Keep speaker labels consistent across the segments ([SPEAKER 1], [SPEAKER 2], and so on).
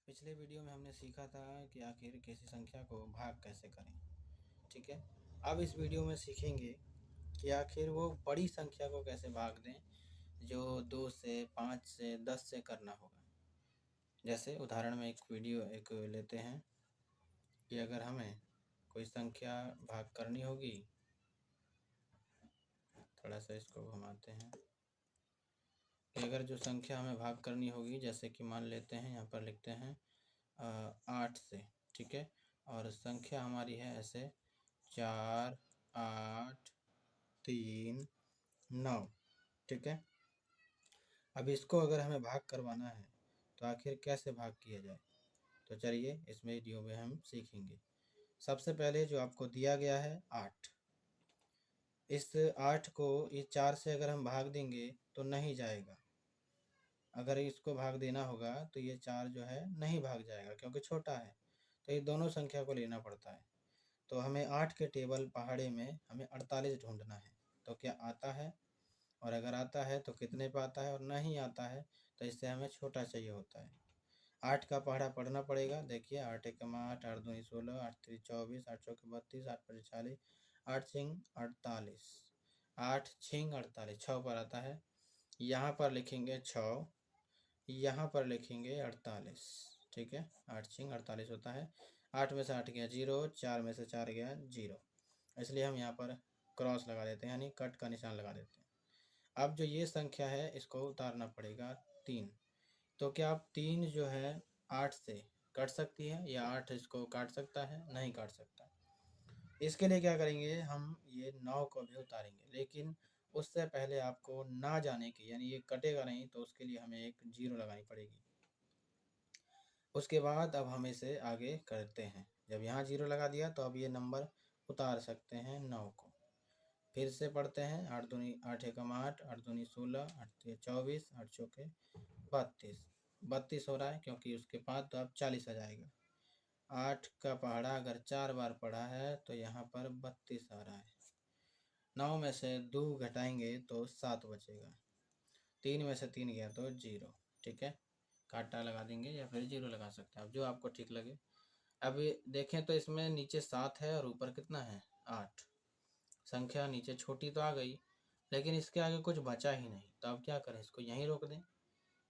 [SPEAKER 1] पिछले वीडियो में हमने सीखा था कि आखिर किसी संख्या को भाग कैसे करें। ठीक है। अब इस वीडियो में सीखेंगे कि आखिर वो बड़ी संख्या को कैसे भाग दें जो 2 से 5 से 10 से करना होगा। जैसे उदाहरण में एक लेते हैं कि अगर हमें कोई संख्या भाग करनी होगी, थोड़ा सा इसको घुमाते हैं, कि अगर जो संख्या हमें भाग करनी होगी, जैसे कि मान लेते हैं यहाँ पर लिखते हैं 8 से। ठीक है। और संख्या हमारी है ऐसे 4 8 3 9। ठीक है। अब इसको अगर हमें भाग करवाना है तो आखिर कैसे भाग किया जाए, तो चलिए इस वीडियो में हम सीखेंगे। सबसे पहले जो आपको दिया गया है 8, इस 8 को इस 4 से अगर हम भाग देंगे तो नहीं जाएगा। अगर इसको भाग देना होगा तो ये 4 जो है नहीं भाग जाएगा क्योंकि छोटा है, तो ये दोनों संख्या को लेना पड़ता है। तो हमें 8 के टेबल पहाड़े में हमें 48 ढूंढना है। तो क्या आता है, और अगर आता है तो कितने पे आता है, और नहीं आता है तो इससे हमें छोटा चाहिए होता है। 8 का पहाड़ा पढ़ना पड़ेगा। देखिए 8 एकम 8, 8 दूनी 16, 8 3 24, 8 चौके 32, 8 5 40, 8 छिंग 48, 8 छिंग 48, 6 पर आता है। यहाँ पर लिखेंगे 6, यहाँ पर लिखेंगे 48। ठीक है। 8 छिंग 48 होता है। 8 में से 8 गया 0, 4 में से 4 गया 0, इसलिए हम यहाँ पर क्रॉस लगा देते हैं, यानी कट का निशान लगा देते हैं। अब जो ये संख्या है इसको उतारना पड़ेगा 3। तो क्या आप 3 जो है 8 से कट सकती है, या 8 इसको काट सकता है? नहीं काट सकता। इसके लिए क्या करेंगे, हम ये 9 को भी उतारेंगे, लेकिन उससे पहले आपको ना जाने की, यानी ये कटेगा नहीं, तो उसके लिए हमें एक 0 लगानी पड़ेगी। उसके बाद अब हम इसे आगे करते हैं। जब यहाँ 0 लगा दिया तो अब ये नंबर उतार सकते हैं 9 को। फिर से पढ़ते हैं 8 दूनी 8 एकम 8, 8 दूनी 16, 8 तिया 24, 8 चौके 32, 32 हो रहा है क्योंकि उसके बाद तो अब 40 आ जाएगा। 8 का पहाड़ा अगर 4 बार पढ़ा है तो यहाँ पर 32 आ रहा है। 9 में से 2 घटाएंगे तो 7 बचेगा। 3 में से 3 गया तो 0। ठीक है। काटा लगा देंगे या फिर 0 लगा सकते हैं, अब जो आपको ठीक लगे। अब देखें तो इसमें नीचे 7 है और ऊपर कितना है 8। संख्या नीचे छोटी तो आ गई, लेकिन इसके आगे कुछ बचा ही नहीं। तो अब क्या करें, इसको यहीं रोक दें।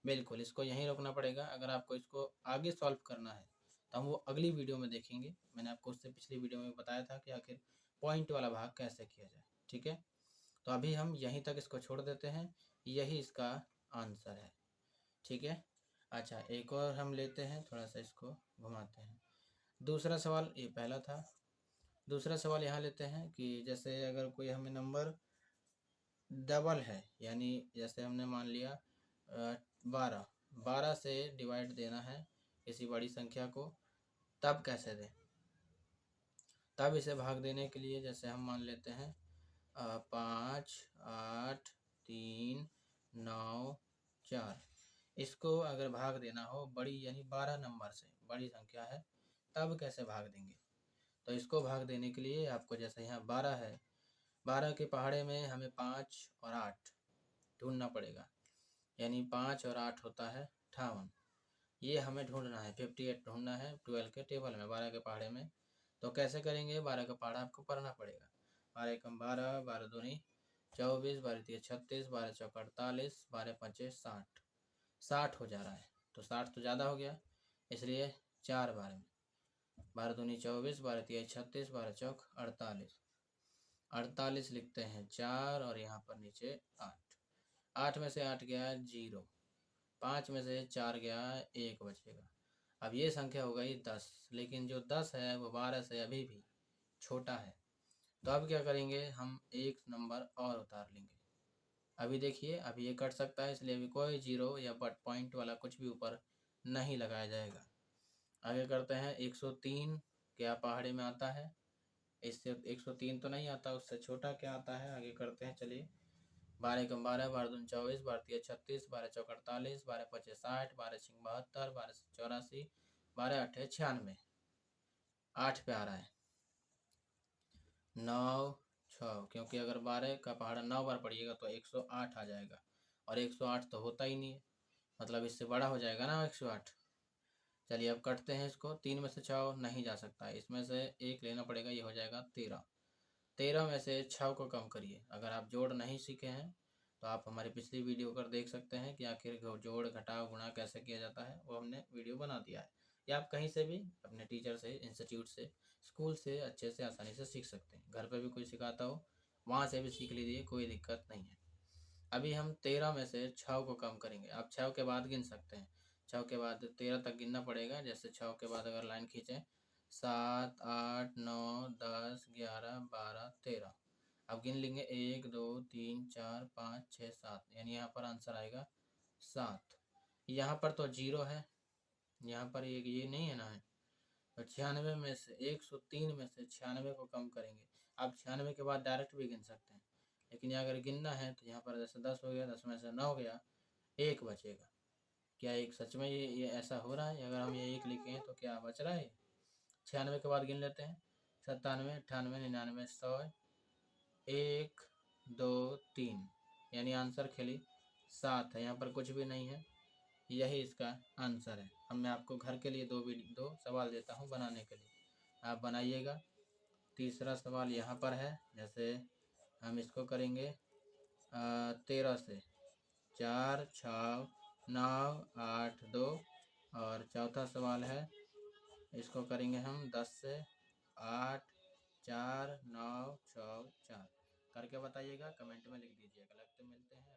[SPEAKER 1] बिल्कुल, इसको यहीं रोकना पड़ेगा। अगर आपको इसको आगे सॉल्व करना है तो हम वो अगली वीडियो में देखेंगे। मैंने आपको उससे पिछली वीडियो में बताया था कि आखिर पॉइंट वाला भाग कैसे किया जाए। ठीक है। तो अभी हम यहीं तक इसको छोड़ देते हैं, यही इसका आंसर है। ठीक है। अच्छा, एक और हम लेते हैं, थोड़ा सा इसको घुमाते हैं। दूसरा सवाल, ये पहला था। दूसरा सवाल यहाँ लेते हैं कि जैसे अगर कोई हमें नंबर डबल है, यानी जैसे हमने मान लिया 12, 12 से डिवाइड देना है किसी बड़ी संख्या को, तब कैसे दें? तब इसे भाग देने के लिए जैसे हम मान लेते हैं 5 8 3 9 4, इसको अगर भाग देना हो बड़ी, यानी 12 नंबर से बड़ी संख्या है, तब कैसे भाग देंगे? तो इसको भाग देने के लिए आपको, जैसे यहाँ 12 है, 12 के पहाड़े में हमें 5 और 8 ढूंढना पड़ेगा, यानी 5 और 8 होता है 58। ये हमें ढूंढना है, 58 ढूंढना है 12 के टेबल में, 12 के पहाड़े में। तो कैसे करेंगे, 12 का पहाड़ा आपको पढ़ना पड़ेगा। 12 एकम 12, 12 दूनी 24, 12 तिया 36, 12 चौक 48, 12 पंचे 60, 60 हो जा रहा है। तो 60 तो ज़्यादा हो गया, इसलिए 4 बार में 12 दूनी 24, 12 तिया 36, 12 चौक 48, 48 लिखते हैं 4, और यहाँ पर नीचे 8। 8 में से 8 गया 0, 5 में से 4 गया 1 बचेगा। अब ये संख्या हो गई 10, लेकिन जो 10 है वो 12 से अभी भी छोटा है। तो अब क्या करेंगे, हम एक नंबर और उतार लेंगे। अभी देखिए, अभी ये कट सकता है, इसलिए अभी कोई 0 या बट पॉइंट वाला कुछ भी ऊपर नहीं लगाया जाएगा। आगे करते हैं 103, क्या पहाड़े में आता है? इससे 103 तो नहीं आता, उससे छोटा क्या आता है, आगे करते हैं। चलिए 12 एकम 12, 12 दूनी 24, 12 तिया 36, 12 चौक 48, 12 पचे 60, 12 छिंग 72, 12 84, 12 अठे 96, 8 पे आ रहा है 9 6, क्योंकि अगर 12 का पहाड़ा 9 बार पड़िएगा तो 108 आ जाएगा, और 108 तो होता ही नहीं है, मतलब इससे बड़ा हो जाएगा ना 108। चलिए अब कटते हैं इसको। 3 में से 6 नहीं जा सकता, इसमें से 1 लेना पड़ेगा, ये हो जाएगा 13। 13 में से 6 को कम करिए। अगर आप जोड़ नहीं सीखे हैं तो आप हमारी पिछली वीडियो कर देख सकते हैं कि आखिर जोड़ घटाव गुणा कैसे किया जाता है, वो हमने वीडियो बना दिया है। या आप कहीं से भी अपने टीचर से, इंस्टीट्यूट से, स्कूल से अच्छे से आसानी से सीख सकते हैं। घर पर भी कोई सिखाता हो वहाँ से भी सीख लीजिए, कोई दिक्कत नहीं है। अभी हम 13 में से 6 को कम करेंगे। आप 6 के बाद गिन सकते हैं, 6 के बाद 13 तक गिनना पड़ेगा। जैसे 6 के बाद अगर लाइन खींचें 7 8 9 10 11 12 13, अब गिन लेंगे 1 2 3 4 5 6 7, यानी यहाँ पर आंसर आएगा 7। यहाँ पर तो 0 है, यहाँ पर ये नहीं है ना है। तो 96 में से 103 में से 96 को कम करेंगे। आप 96 के बाद डायरेक्ट भी गिन सकते हैं, लेकिन यहाँ अगर गिनना है तो यहाँ पर जैसे 10 हो गया, 10 में से 9 गया, 1 बचेगा। क्या एक सच में ये ऐसा हो रहा है? अगर हम ये 1 लिखें तो क्या बच रहा है? 96 के बाद गिन लेते हैं 97 98 99 100, 1 2 3, यानी आंसर खेली 7 है। यहाँ पर कुछ भी नहीं है, यही इसका आंसर है। अब मैं आपको घर के लिए दो सवाल देता हूँ बनाने के लिए, आप बनाइएगा। तीसरा सवाल यहाँ पर है, जैसे हम इसको करेंगे 13 से 4 6 9 8 2, और चौथा सवाल है, इसको करेंगे हम 10 से 8 4 9 6 4। करके बताइएगा, कमेंट में लिख दीजिएगा। लगते मिलते हैं।